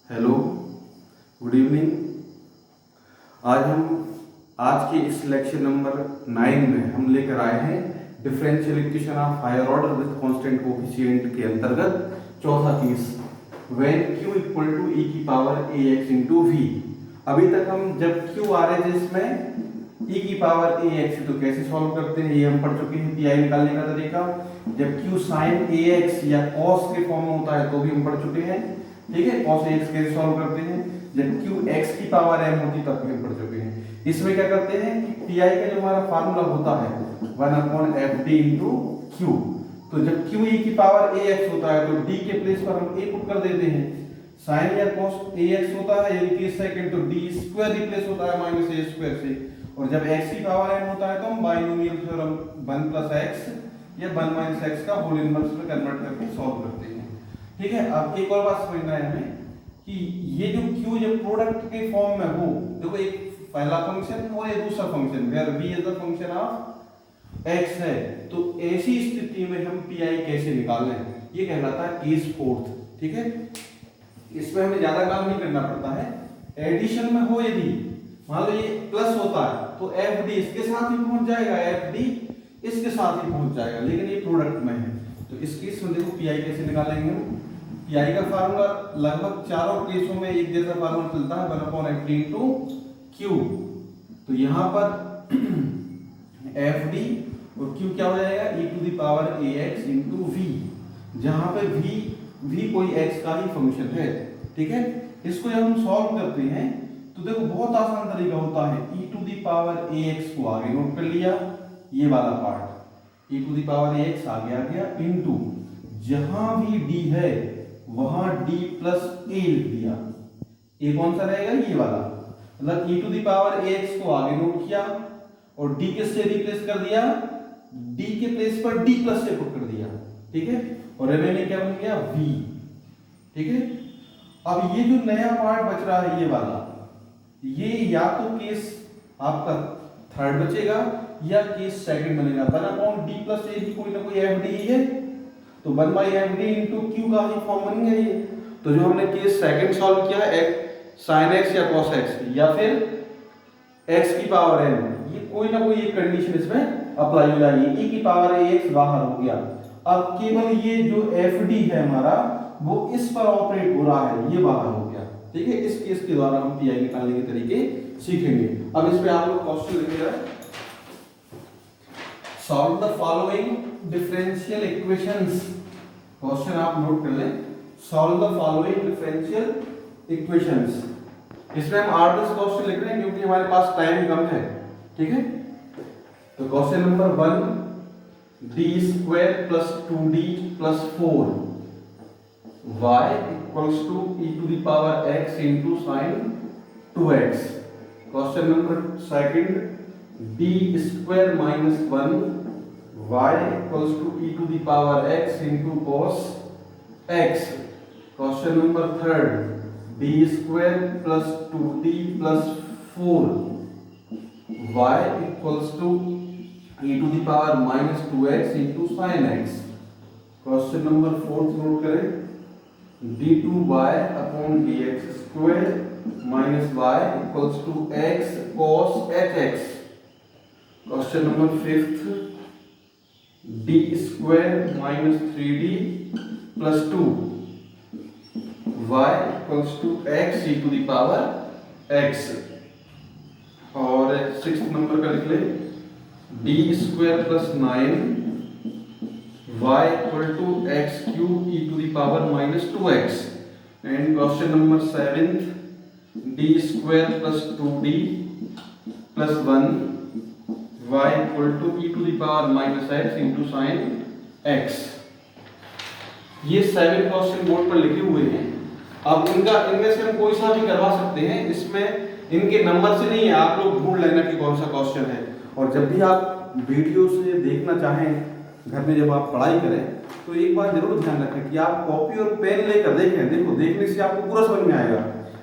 Hello, good evening. आज के इस लेक्चर नंबर 9 में हम लेकर आए हैं differential equation of higher order with constant coefficient के अंतर्गत चौथा case when q equal to e की पावर ax इंटू v। अभी तक हम जब q आ रहे थे इसमें e की पावर ax तो कैसे सॉल्व करते हैं ये हम पढ़ चुके हैं। pi निकालने का तरीका जब q sin ax या cos के फॉर्म में होता है तो भी हम पढ़ चुके हैं। ठीक है, cos ax कैसे सॉल्व करते हैं जब q x की पावर m होती तब भी हम पढ़ चुके हैं। इसमें क्या करते हैं कि pi का जो हमारा फार्मूला होता है 1/fd into q, तो जब q e की पावर ax होता है तो d के प्लेस पर हम a पुट कर देते हैं। sin या cos ax होता है यानी कि सेकंड तो d स्क्वायर रिप्लेस होता है माइनस a स्क्वायर से, और जब x की पावर m होता है तो हम बाइनोमियल थ्योरम 1 + x या 1 - x का होल इनवर्स में कन्वर्ट करके सॉल्व करते हैं। ठीक है, अब एक और बात समझना है हमें कि ये जो q जब प्रोडक्ट के फॉर्म में हो, देखो एक पहला फंक्शन और एक दूसरा function where v is the function of x है, तो ऐसी स्थिति में हम pi कैसे निकालें, ये कहलाता है केस फोर्थ। ठीक है, इसमें हमें ज्यादा काम नहीं करना पड़ता है। एडिशन में हो यदि मान लो ये प्लस होता है तो fd इसके साथ ही पहुंच जाएगा, fd इसके साथ ही पहुंच जाएगा, लेकिन ये प्रोडक्ट में है तो इस केस में देखो pi कैसे निकालेंगे हम। pi का फार्मूला लगभग चारों केसों में एक जैसा फार्मूला चलता है 1/fd into q, तो यहां पर fd और q क्या हो जाएगा e to the power ax into v, जहां पे v कोई x का ही फंक्शन है। ठीक है, इसको जब हम सॉल्व करते हैं तो देखो बहुत आसान तरीका होता है, e to the power ax को आगे नोट कर लिया, ये वाला part e to the power ax आगे आ गया इनटू जहां भी d है वहां d प्लस a लिख दिया। a कौन सा रहेगा, ये वाला, मतलब e to the power ax को आगे नोट किया और d किससे रिप्लेस कर दिया, d के प्लेस पर d प्लस से पुट कर दिया। ठीक है, और रिमेनिंग क्या बन गया v। ठीक है, अब ये जो नया पार्ट बच रहा है ये वाला, ये या तो केस आपका थर्ड बचेगा या केस सेकंड बनेगा। बना कौन d प्लस a की कोई ना कोई fd है, तो 1/fd into q का ही फॉर्म बन गया ये। तो जो हमने केस सेकंड सॉल्व किया है sin x या cos x या फिर x की पावर n, ये कोई ना कोई एक कंडीशन इसमें अप्लाई हो जाएगी, e की पावर ax बाहर हो गया। अब केवल ये जो fd है हमारा वो इस पर ऑपरेट हो रहा है, ये बाहर हो गया। ठीक है, इस केस के द्वारा हम pi निकालने के तरीके सीखेंगे। अब इस पे आप लोग क्वेश्चन लिख रहे हैं, solve the following differential equations. Question आप नोट कर लें, solve the following differential equations. इसमें हम 8-10 क्वेश्चन लिख रहे हैं क्योंकि हमारे पास टाइम कम है। ठीक है, तो question number 1 d² + 2d + 4 y = e to the power x into sin 2x। Question number 2 d² - 1 y = e to the power x into cos x। Question number 3 d² + 2d + 4 y = e to the power -2x into sin x। Question number 4 note करें, d2y / dx² - y = x cos hx। Question number 5 d² - 3d + 2 y = x e to the power x। और 6th number का लिख ले, d² + 9 y = x³ e to the power -2x। And question number 7 d² + 2d + 1 y = e to the power -x into sin x। ये 7 question board पर लिखे हुए हैं। अब इनमें से हम कोई सा भी करवा सकते हैं, इसमें इनके नंबर से नहीं है, आप लोग ढूंढ लेना कि कौन सा क्वेश्चन है। और जब भी आप वीडियो से देखना चाहें घर में जब आप पढ़ाई करें तो एक बात जरूर ध्यान रखें कि आप कॉपी और पेन लेकर देखें। देखो देखने से आपको पूरा समझ में आएगा,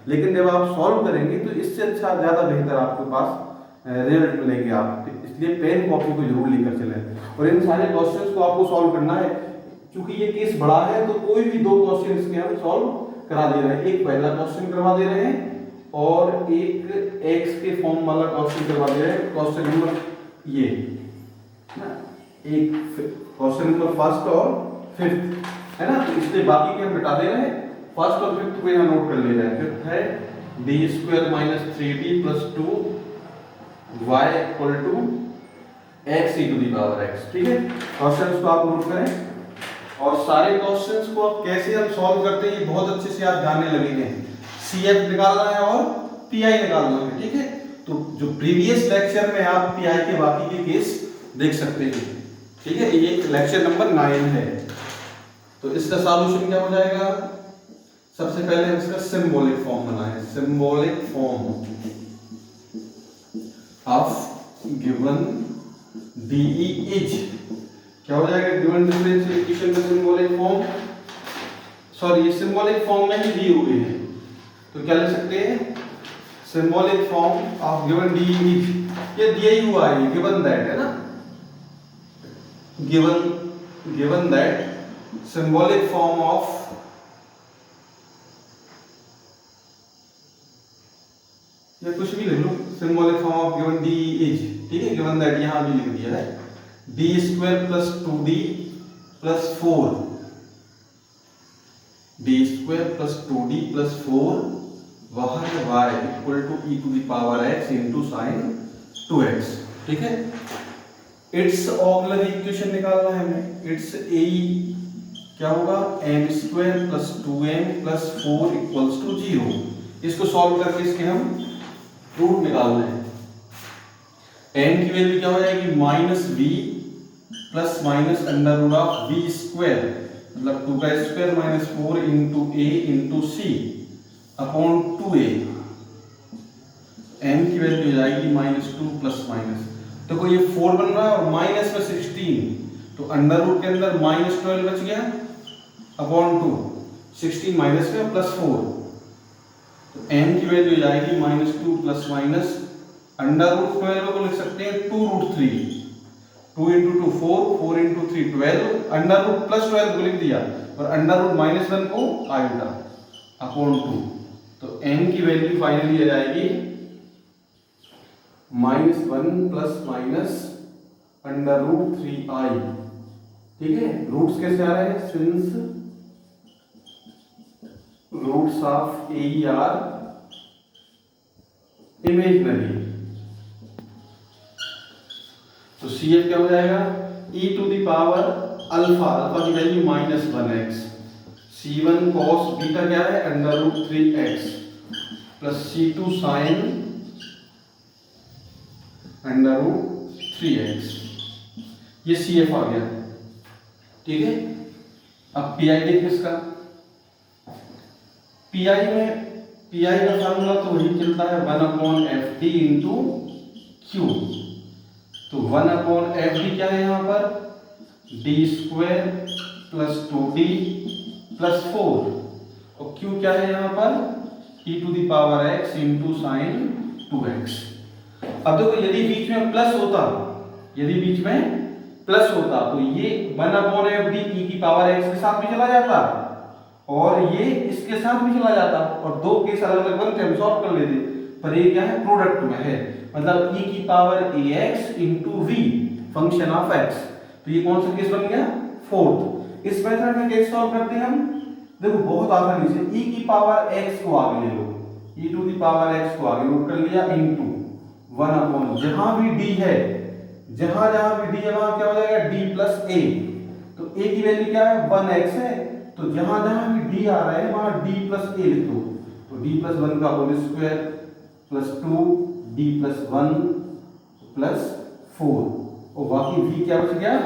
लेकिन जब आप सॉल्व करेंगे तो इससे अच्छा ज़्यादा बेहतर आपके पास रिजल्ट मिलेंगे आप। इसलिए पेन कॉपी को जरूर लेकर चलें और इन सारे क्वेश्चंस को आपको सॉल्व करना है। क्योंकि ये केस बड़ा है तो कोई भी 2 क्वेश्चन इसके हम सॉल्व करा दे रहे हैं, एक पहला क्वेश्चन करवा दे रहे हैं और एक एक्स के फॉर्म वाला क्वेश्चन करवा दे रहे हैं। क्वेश्चन नंबर ये ना, एक क्वेश्चन नंबर फर्स्ट और फिफ्थ है ना, तो इसलिए बाकी के हम मिटा दे रहे हैं, फर्स्ट और फिफ्थ को यहाँ नोट कर ले रहे हैं। फिफ्थ है D square minus 3d plus 2y equal to x e to the power x. ठीक है, क्वेश्चंस को आप नोट करें और सारे क्वेश्चंस को आप कैसे हम सॉल्व करते हैं ये बहुत अच्छे से आप जानने लगेंगे। सीएफ निकालना है और पीआई निकालना है। ठीक है, तो जो प्रीवियस लेक्चर में आप पीआई के बाकी के केस देख सकते हैं। ठीक है, ये लेक्चर नंबर 9 है। तो इसका सॉल्यूशन क्या हो जाएगा, सबसे पहले हम इसका सिंबॉलिक फॉर्म बनाएं। Symbolic form of given DE is क्या हो जाएगा, गिवन डिफरेंशियल इक्वेशन का सिंबॉलिक फॉर्म, सॉरी ये सिंबॉलिक फॉर्म में ही दिए हुए हैं, तो क्या लिख सकते हैं, symbolic form of given DE is, ये दिया ही हुआ है, गिवन दैट है ना, given that symbolic form of या कुछ भी लिख लो, symbolic form of given d is, ठीक है, given that यहां भी लिख दिया है d square plus 2d plus 4, d square plus 2d plus 4 वह है y equal to e to the power x into sin 2x। ठीक है, इट्स ऑक्सिलरी इक्वेशन निकालना है हमें। इट्स ए क्या होगा, M square plus 2m plus 4 equals to 0। इसको सॉल्व करके इसके हम रूट निकालना है। m की वैल्यू क्या हो जाएगी, minus v plus minus under root of v square, मतलब 2 का square minus 4 into a into c upon 2a। m की वैल्यू हो जाएगी माइनस 2 प्लस माइनस, देखो ये 4 बन रहा है और माइनस में 16, तो अंडर रूट के अंदर माइनस 12 बच गया अपॉन 2, 16 माइनस में प्लस 4, तो m की वैल्यू जाएगी minus 2 plus minus under root 12 को लिख सकते हैं 2 root 3, 2 into 2 4, 4 into 3 12, under root plus 12 को लिख दिया और अंडर रूट माइनस 1 को आयोटा अपॉन 2, तो m की वैल्यू फाइनली आ जाएगी minus 1 plus minus under root 3i। ठीक है, रूट्स कैसे आ रहे हैं, since roots of A are imaginary, तो सी एफ क्या हो जाएगा, e to the power alpha, alpha की value minus 1x, c1 cos beta क्या है, under root 3x plus c2 sine under root 3x, ये सी एफ आ गया। ठीक है, अब पीआई देखिए इसका, पीआई का फार्मूला तो वही चलता है 1 upon F D into Q, तो 1 अपॉन एफ डी क्या है यहाँ पर, D square plus 2d plus 4 और क्यू क्या है यहाँ पर, e to the power x into sine 2x। अब देखो यदि बीच में प्लस होता, यदि बीच में प्लस होता तो ये 1 अपॉन एफ डी ई की पावर x के साथ भी चला जाता और ये इसके साथ भी चला जाता और दो केस अलग अलग बनते हम सॉल्व कर लेते, पर ये क्या है, प्रोडक्ट में है, मतलब e की power ax into v function of x, तो ये कौन सा केस बन गया, फोर्थ। इस मेथड में कैसे सॉल्व करते हैं हम, देखो बहुत आसानी से, e की पावर x को आगे ले लो, e to the power x को आगे नोट कर लिया इंटू 1 अपॉन, जहां भी d है, जहां भी d है वहां क्या हो जाएगा, d प्लस a, तो a की वैल्यू क्या है, 1x है, तो जहां भी d आ रहा है वहां d प्लस a लिख दो, तो d प्लस 1 का whole square plus 2 d plus 1 plus 4 और बाकी v क्या बच गया,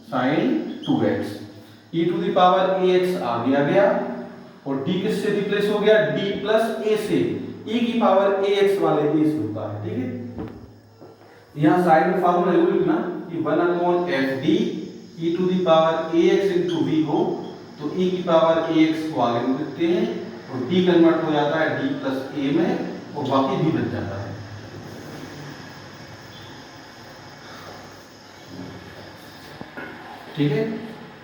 sine 2x, e to the power ax आगे आ गया और d किससे रिप्लेस हो गया, d प्लस a से, e की पावर ax वाले a से होता है। ठीक है, यहाँ साइड में फार्मूला जरूर लिखना कि 1 upon F D e to the power ax into v हो, तो e की पावर ax को आगे लिखते हैं और d कन्वर्ट हो जाता है d प्लस a में और बाकी v बच जाता है। ठीक है,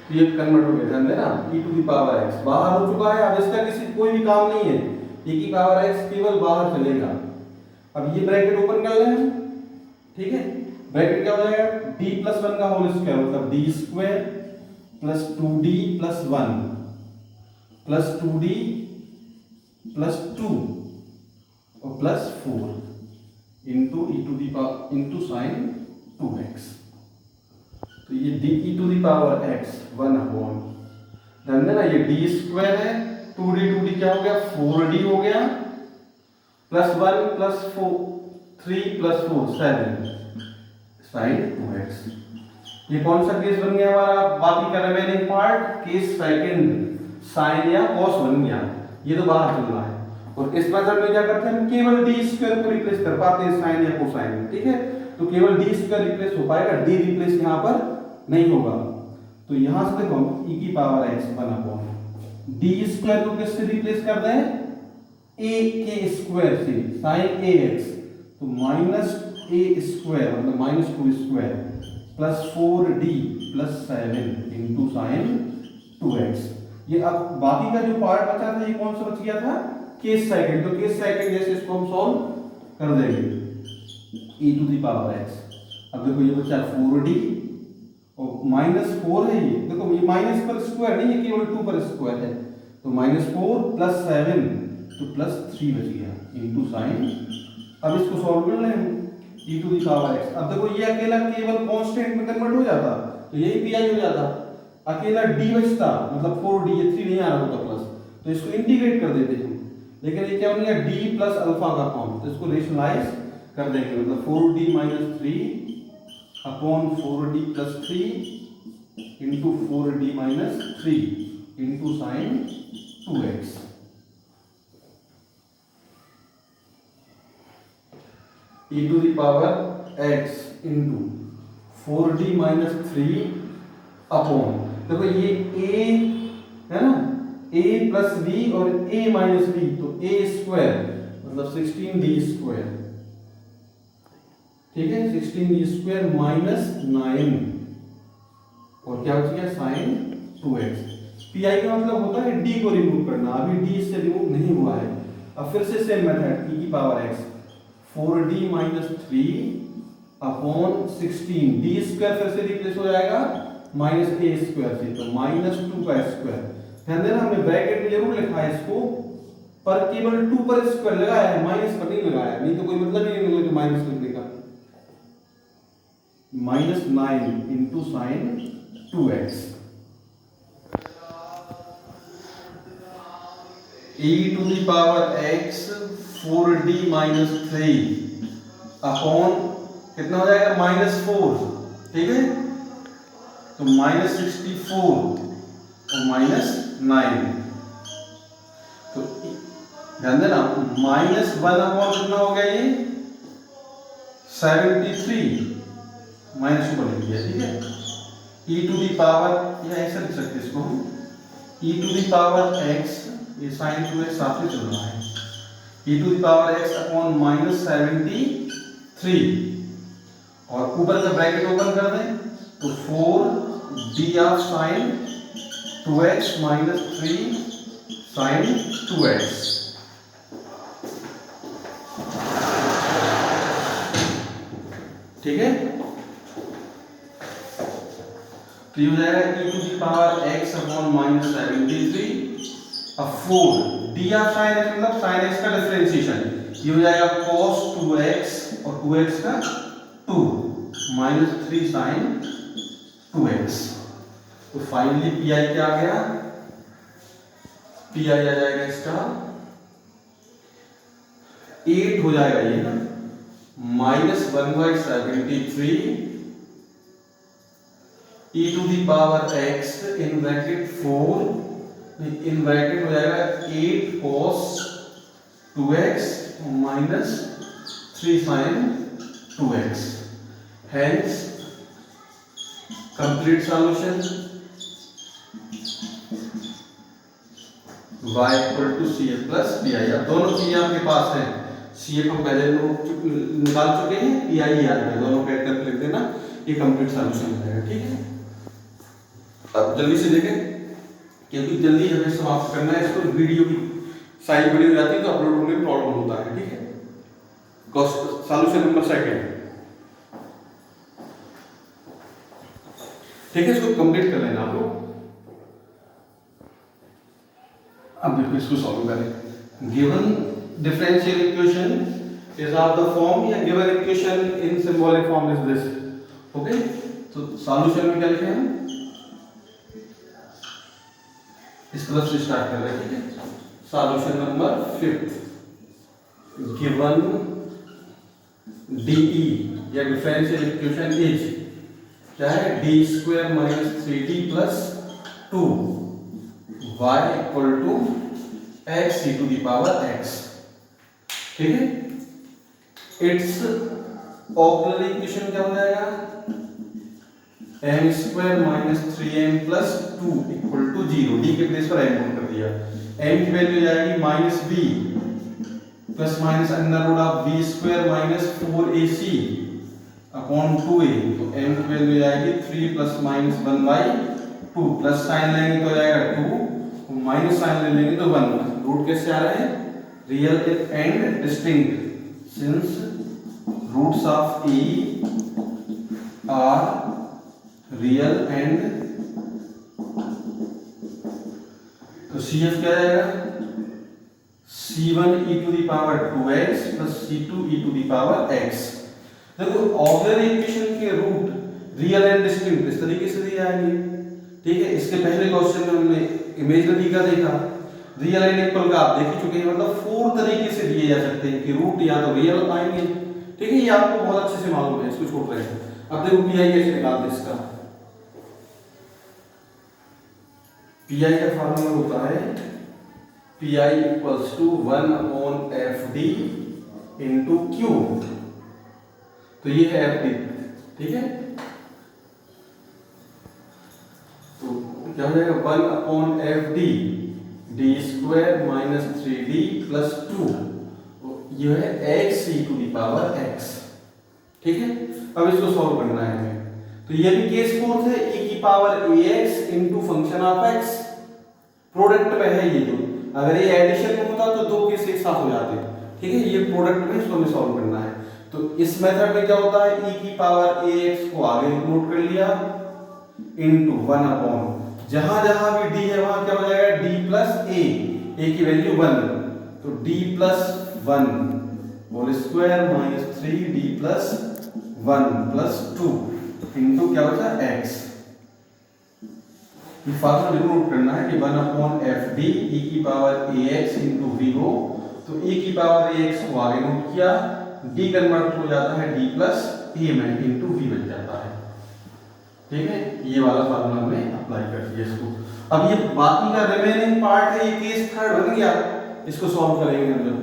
तो ये कन्वर्ट हो गया, ध्यान देना e to the power x बाहर हो चुका है, अब इसका किसी कोई भी काम नहीं है, e की पावर x केवल बाहर चलेगा। अब ये ब्रैकेट ओपन कर लें, ठीक है, ब्रैकेट क्या हो जाएगा d प्लस 1 का होल स्क्वायर मतलब d square plus 2d plus 1 plus 2d plus 2 और plus 4 into e to the power into sine 2x। तो ये d e to the power x 1 upon, ध्यान देना ये d स्क्वायर है, 2d क्या हो गया 4d हो गया, plus 1 plus 4 3 plus 4 7 sign 2x। ये कौन सा केस बन गया हमारा, बाकी का remaining part case second sine या कॉस बन गया, ये तो बाहर चल रहा है। और इस मेथड में क्या करते हैं हम केवल d स्क्वायर को रिप्लेस कर पाते हैं साइन या कोसाइन में, ठीक है, तो केवल d स्क्वायर रिप्लेस हो पाएगा, d रिप्लेस यहाँ पर नहीं होगा। तो यहां से देखो e की power x 1 upon d square को किससे रिप्लेस कर दें, a के स्क्वायर से sin ax, तो माइनस a स्क्वायर मतलब minus 2 square plus 4d plus 7 into sine 2x। ये अब बाकी का जो पार्ट बचा था ये कौन सा बच गया था, केस सेकंड, तो केस सेकंड जैसे इसको हम सॉल्व कर देंगे e to the power x। अब देखो ये बचा 4d और माइनस 4 है, ये देखो ये माइनस पर स्क्वायर नहीं है, केवल 2 पर स्क्वायर है, तो माइनस 4 प्लस 7 तो प्लस 3 बच गया इंटू साइन। अब इसको सॉल्व कर लें e to the power x। अब देखो ये अकेला केवल कांस्टेंट में कन्वर्ट हो जाता तो यही pi हो जाता, अकेला d बचता मतलब 4d, ये 3 नहीं आ रहा होता प्लस, तो इसको इंटीग्रेट कर देते हम, लेकिन ये क्या बन गया d प्लस अल्फा का फॉर्म, तो इसको रेशनलाइज कर देंगे मतलब 4d minus 3 upon 4d plus 3 into 4d minus 3 into sine 2x। e to the power x into 4d minus 3 upon, देखो ये a है ना, a प्लस b और a माइनस b, तो a स्क्वायर मतलब 16d स्क्वायर, ठीक है, 16d square minus 9 और क्या बच गया साइन 2x। pi का मतलब होता है d को रिमूव करना, अभी d से रिमूव नहीं हुआ है। अब फिर से सेम मेथड e की power x 4d minus 3 upon 16, d square फिर से रिप्लेस हो जाएगा माइनस a स्क्वायर से, तो माइनस 2 का स्क्वायर। ध्यान देना हमने ब्रैकेट में जरूर लिखा है इसको, पर केवल 2 पर स्क्वायर लगाया है, माइनस पर नहीं लगाया, नहीं तो कोई मतलब ही नहीं मिलेगा माइनस लिखने का। Minus 9 into sine 2x। e to the power x 4d minus 3 upon कितना हो जाएगा माइनस 4, ठीक है, तो माइनस 64 और माइनस 9, तो ध्यान देना माइनस 1 अपॉन कितना हो गया ये 73 माइनस ऊपर लिख दिया, ठीक है। e टू द पावर या ऐसा लिख सकते इसको हम e to the power x, ये साइन 2x साथ में चल रहा है, e to the power x upon minus 73 और ऊपर का ब्रैकेट ओपन कर दें तो 4d of sine 2x minus 3 sign 2x, ठीक है। तो ये हो जाएगा e to the power x upon minus 73। अब 4 d ऑफ साइन x मतलब साइन x का डिफरेंशिएशन, ये हो जाएगा cos 2x और 2x का 2 माइनस 3 साइन 2x। तो फाइनली pi क्या आ गया, pi आ जाएगा इसका 8 हो जाएगा ये ना, minus 1/73 e to the power x in bracket 4 in bracket हो जाएगा 8 cos 2x minus 3 sin 2x। Hence complete solution y equal to CF plus PI। अब दोनों चीजें आपके पास हैं, CF हम पहले निकाल चुके हैं, PI याद है, दोनों का एक लिख देना, ये कंप्लीट सॉल्यूशन हो जाएगा, ठीक है। अब जल्दी से देखें, क्योंकि जल्दी हमें समाप्त करना है इसको, वीडियो की साइज बड़ी हो जाती है तो अपलोड होने में प्रॉब्लम होता है। ठीक है, सॉल्यूशन नंबर सेकंड। ठीक है, इसको कंप्लीट कर लेना आप लोग। अब देखो इसको सॉल्व करें। Given differential equation is of the form, या given equation in symbolic form is this. Okay, तो सॉल्यूशन में क्या लिखे हम, इस तरफ से स्टार्ट कर रहे हैं। ठीक है, solution number fifth. Given DE या डिफरेंशियल इक्वेशन इज क्या है, D square minus 3d plus 2 y equal to x e to the power x. ठीक है, इट्स ऑक्सिलरी इक्वेशन क्या हो जाएगा, m square minus 3m plus 2 equal to 0। D के place पर m पुट कर दिया, m की वैल्यू जाएगी minus b plus minus under root of b square minus 4ac upon 2a। तो m की वैल्यू जाएगी 3 प्लस माइनस 1/2 प्लस साइन लेंगे तो जाएगा 2, माइनस साइन ले लेंगे तो 1। रूट कैसे आ रहे हैं, real and distinct, since roots of e are real and, तो CF क्या आएगा, C1 e to the power 2x plus C2 e to the power x। देखो ऑक्सिलरी इक्वेशन के रूट रियल एंड डिस्टिंक्ट इस तरीके से दिए जाएंगे। ठीक है, इसके पहले क्वेश्चन में हमने इमेजिनरी का देखा, रियल एंड इक्वल का आप देख ही चुके हैं, मतलब 4 तरीके से दिए जा सकते हैं कि रूट या तो रियल आएंगे। ठीक है, ये आपको बहुत अच्छे से मालूम है, इसको छोड़ रहे हैं। अब देखो पीआई कैसे निकालते हैं इसका। पीआई का फॉर्मूला होता है PI equals to 1 upon F D into Q. तो ये है एफ डी। ठीक है, तो क्या हो जाएगा, 1 upon F D D square minus 3d plus 2, ये है x e to the power x. ठीक है, अब इसको सॉल्व करना है हमें। तो ये भी केस फोर्थ है, e की power ax into function of x। Product में है ये, जो अगर ये एडिशन में होता तो दो केस एक साथ हो जाते। ठीक है, ये प्रोडक्ट में, इसको हमें सॉल्व करना है। तो इस मेथड में क्या होता है, e की पावर ax को आगे नोट कर लिया इनटू 1 अपॉन, जहां जहां भी d है वहां क्या हो जाएगा, d प्लस a की वैल्यू 1, तो d plus 1 whole square minus 3d plus 1 plus 2 into क्या बचा x। ये फार्मूला जरूर नोट करना है कि 1 अपॉन एफ डी ई की पावर ax इनटू v हो, तो e की पावर ax को आगे नोट किया, d कन्वर्ट हो जाता है d प्लस a में इनटू v बन जाता है। ठीक है, ये वाला फार्मूला हमें अप्लाई कर दिया इसको। अब ये बाकी का रिमेनिंग पार्ट है, ये केस थर्ड बन गया, इसको सॉल्व करेंगे हम लोग।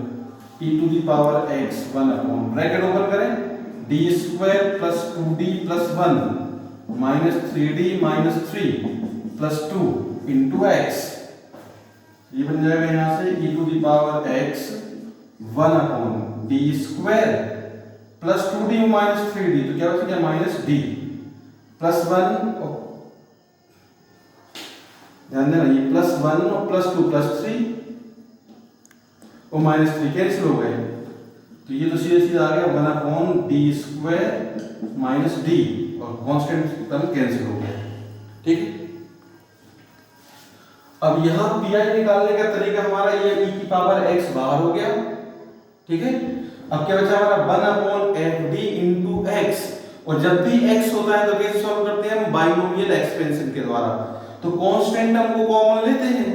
e to the power x 1 upon, bracket open करें, d square plus 2d plus 1 minus 3d minus 3 plus 2 into x। ये बन जाएगा यहां से e to the power x 1 upon d square plus 2d minus 3d, तो क्या बचेगा minus d plus 1, ध्यान देना ये प्लस 1 और प्लस 2 प्लस 3 और माइनस 3 कैंसिल हो गए, तो ये तो सीधे सीधे आ गया 1 upon D square minus D, और कांस्टेंट टर्म कैंसिल हो गया। ठीक है, अब यहां पीआई निकालने का तरीका हमारा ये e की पावर x बाहर हो गया। ठीक है, अब क्या बचा हमारा 1 upon F D into x, और जब भी x होता है तो कैसे सॉल्व करते हैं हम, बाइनोमियल एक्सपेंशन के द्वारा। तो कांस्टेंट टर्म को कॉमन लेते हैं,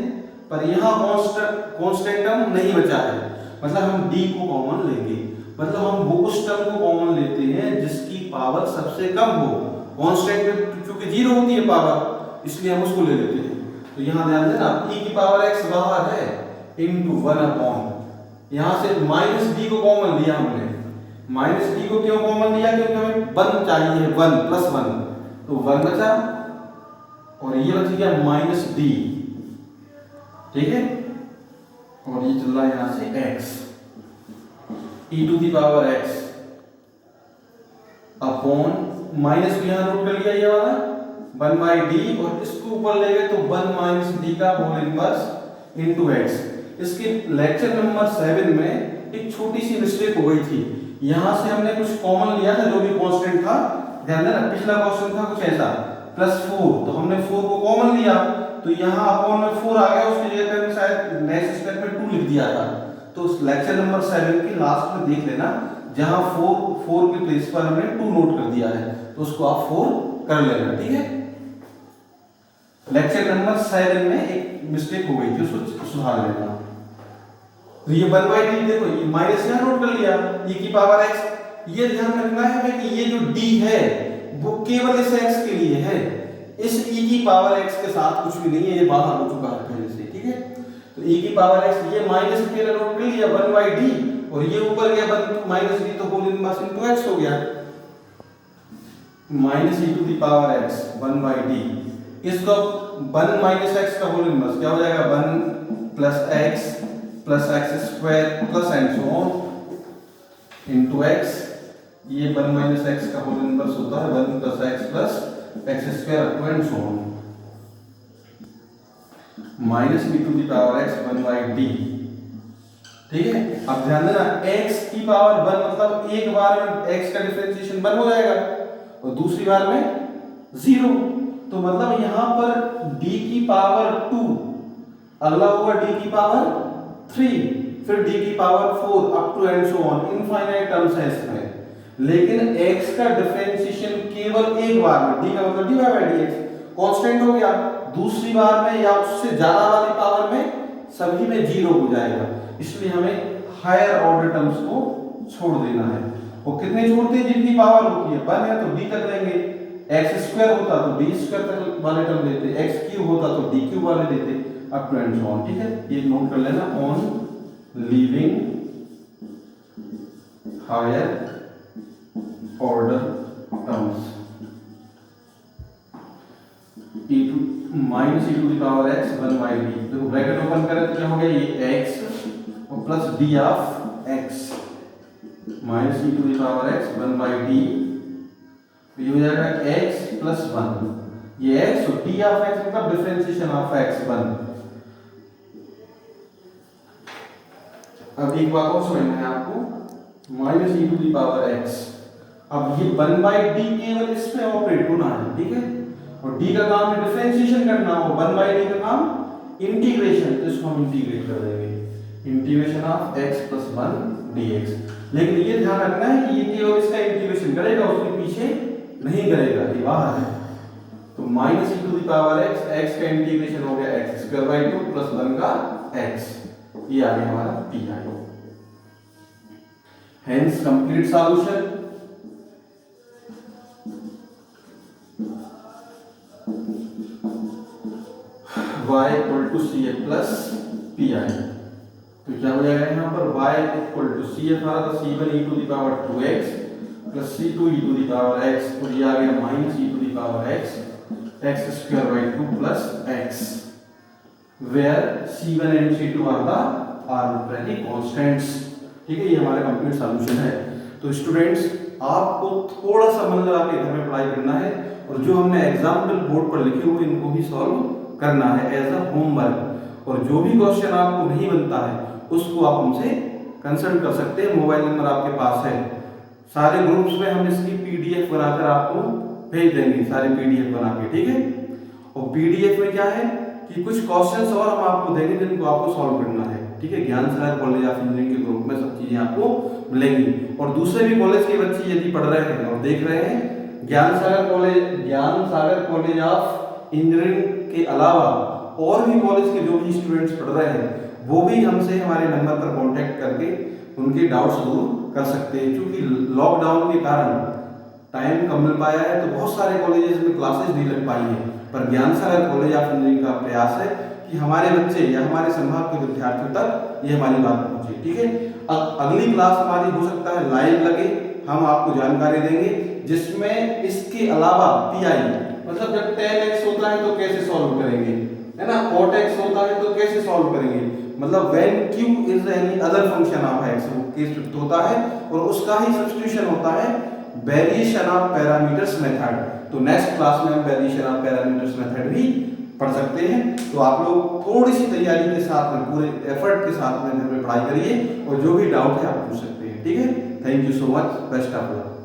पर यहां कांस्टेंट टर्म नहीं बचा है, मतलब हम d को कॉमन लेंगे, मतलब हम वो उस टर्म को कॉमन लेते हैं जिसकी पावर सबसे कम हो। कांस्टेंट में क्योंकि 0 होती है पावर, इसलिए हम उसको ले लेते हैं। तो यहां ध्यान देना, e की पावर x बाहर है इनटू 1 अपॉन, यहां से माइनस d को कॉमन लिया हमने। माइनस d को क्यों कॉमन लिया, क्योंकि हमें 1 चाहिए, 1 प्लस 1, तो 1 बचा, और ये बच गया माइनस d। ठीक है, और ये चल रहा है यहां से x, e to the power x upon, minus भी यहां नोट कर लिया ये वाला, 1 बाई डी और इसको ऊपर ले गए तो 1 माइनस डी का होल इनवर्स इनटू एक्स। इसके लेक्चर नंबर 7 में एक छोटी सी मिस्टेक हो गई थी, यहां से हमने कुछ कॉमन लिया था जो भी कांस्टेंट था, ध्यान देना पिछला क्वेश्चन था कुछ ऐसा +4, तो हमने 4 को कॉमन लिया तो यहाँ अपॉन में 4 आ गया, उसके जगह पे शायद नेक्स्ट स्टेप में 2 लिख दिया था। तो उस लेक्चर नंबर 7 की लास्ट में देख लेना, जहां 4 के प्लेस पर हमने 2 नोट कर दिया है, तो उसको आप 4 कर लेना, ठीक है। लेक्चर नंबर 7 में एक मिस्टेक हो गई थी, उसको सुधार लेना। तो ये 1 बाई डी देखो, ये माइनस यहाँ नोट कर लिया, e की पावर x, ये ध्यान रखना है हमें कि ये जो d है वो केवल इस x के लिए है, इस e की पावर x के साथ कुछ भी नहीं है, ये बाहर हो चुका है पहले से, ठीक है। तो e की पावर x ये माइनस के लिए नोट कर लिया 1 बाई डी, और ये ऊपर गया 1 माइनस डी तो होल इनवर्स इनटू x हो गया, minus e to the power x 1 by D. इसको 1 माइनस x का होल इनवर्स क्या हो जाएगा, 1 plus x square plus and so on into x। ये 1 माइनस x का होल इनवर्स होता है 1 plus x square up to and so on minus b to the power x 1 by D, ठीक है। अब ध्यान देना x की पावर 1 मतलब एक बार में x का डिफरेंशिएशन 1 हो जाएगा और दूसरी बार में 0, तो मतलब यहां पर d की पावर 2 अगला होगा d की पावर 3, फिर d की power 4 up to and so on, infinite terms है इसमें। लेकिन x का डिफरेंशिएशन केवल एक बार में, d का मतलब dy बाई dx कांस्टेंट हो गया, दूसरी बार में या उससे ज्यादा वाली पावर में सभी में 0 हो जाएगा, इसलिए हमें हायर ऑर्डर टर्म्स को छोड़ देना है। और कितने छोड़ते हैं, जिनकी पावर होती है 1 है तो d तक लेंगे, x स्क्वायर होता तो d स्क्वायर तक वाले टर्म लेते, x क्यूब होता तो d क्यूब वाले लेते up to and so on, ठीक है। ये नोट कर लेना, on leaving higher order terms e to minus e to the power x 1 by d। देखो ब्रैकेट ओपन करें तो क्या हो गया, ये x और plus d of x minus e to the power x 1 by d, ये हो जाएगा x प्लस 1, ये x और d ऑफ x मतलब डिफरेंशिएशन ऑफ x 1। अब एक बात और समझना है आपको, minus e to the power x, अब ये 1 बाई डी केवल इस पे ऑपरेट होना है, ठीक है, और d का काम है डिफरेंशिएशन करना, और 1 बाई डी का काम इंटीग्रेशन, तो इसको हम इंटीग्रेट कर देंगे, integration of x plus 1 dx। लेकिन ये ध्यान रखना है कि ये केवल इसका इंटीग्रेशन करेगा, उसके पीछे नहीं करेगा, ये बाहर है। तो minus e to the power x का इंटीग्रेशन हो गया x स्क्वायर बाई 2 प्लस 1 का x, ये आ गया हमारा pi। Hence complete solution y equal to CF plus PI। तो क्या हो जाएगा यहाँ पर y इक्वल टू CF आ रहा था C1 e to the power 2x plus C2 e to the power x, और ये आ गया minus e to the power x square by 2 plus x, where C1 and C2 are the arbitrary constants, ठीक है। ये हमारा complete solution है। तो स्टूडेंट्स आपको थोड़ा सा मन लगा के घर में पढ़ाई करना है, और जो हमने एग्जाम्पल बोर्ड पर लिखे हुए इनको भी सॉल्व करना है एज अ होमवर्क, और जो भी क्वेश्चन आपको नहीं बनता है उसको आप हमसे कंसल्ट कर सकते हैं, मोबाइल नंबर आपके पास है। सारे ग्रुप्स में हम इसकी पीडीएफ बनाकर आपको भेज देंगे, सारे पीडीएफ बना के, ठीक है। और पीडीएफ में क्या है कि कुछ क्वेश्चंस और हम आपको देंगे जिनको आपको सॉल्व करना है, ठीक है। ज्ञान सागर कॉलेज ऑफ इंजीनियरिंग के ग्रुप में सब चीजें आपको मिलेंगी, और दूसरे भी कॉलेज के बच्चे यदि पढ़ रहे हैं और देख रहे हैं, ज्ञान सागर कॉलेज ऑफ इंजीनियरिंग के अलावा और भी कॉलेज के जो भी स्टूडेंट्स पढ़ रहे हैं वो भी हमसे हमारे नंबर पर कांटेक्ट करके उनके डाउट्स दूर कर सकते हैं। क्योंकि लॉकडाउन के कारण टाइम कम मिल पाया है, तो बहुत सारे कॉलेजेस में क्लासेस नहीं लग पाई हैं, पर ज्ञान सागर कॉलेज ऑफ इंजीनियरिंग का प्रयास है कि हमारे बच्चे या हमारे संभाग के विद्यार्थियों तक ये हमारी बात पहुंचे, ठीक है। अगली क्लास हमारी हो सकता है लाइव लगे, हम आपको जानकारी देंगे जिसमें इसके अलावा पीआई मतलब जब tan x होता है तो कैसे सॉल्व करेंगे, है ना, cot x होता है तो कैसे सॉल्व करेंगे, मतलब when q is any other function of x वो केस होता है, और उसका ही सब्स्टिट्यूशन होता है वेरिएशन ऑफ पैरामीटर्स मेथड। तो नेक्स्ट क्लास में हम वेरिएशन ऑफ पैरामीटर्स मेथड भी पढ़ सकते हैं। तो आप लोग थोड़ी सी तैयारी के साथ में, पूरे एफर्ट के साथ में घर में पढ़ाई करिए और जो भी डाउट है आप पूछ सकते हैं। ठीक है, thank you so much, best of luck.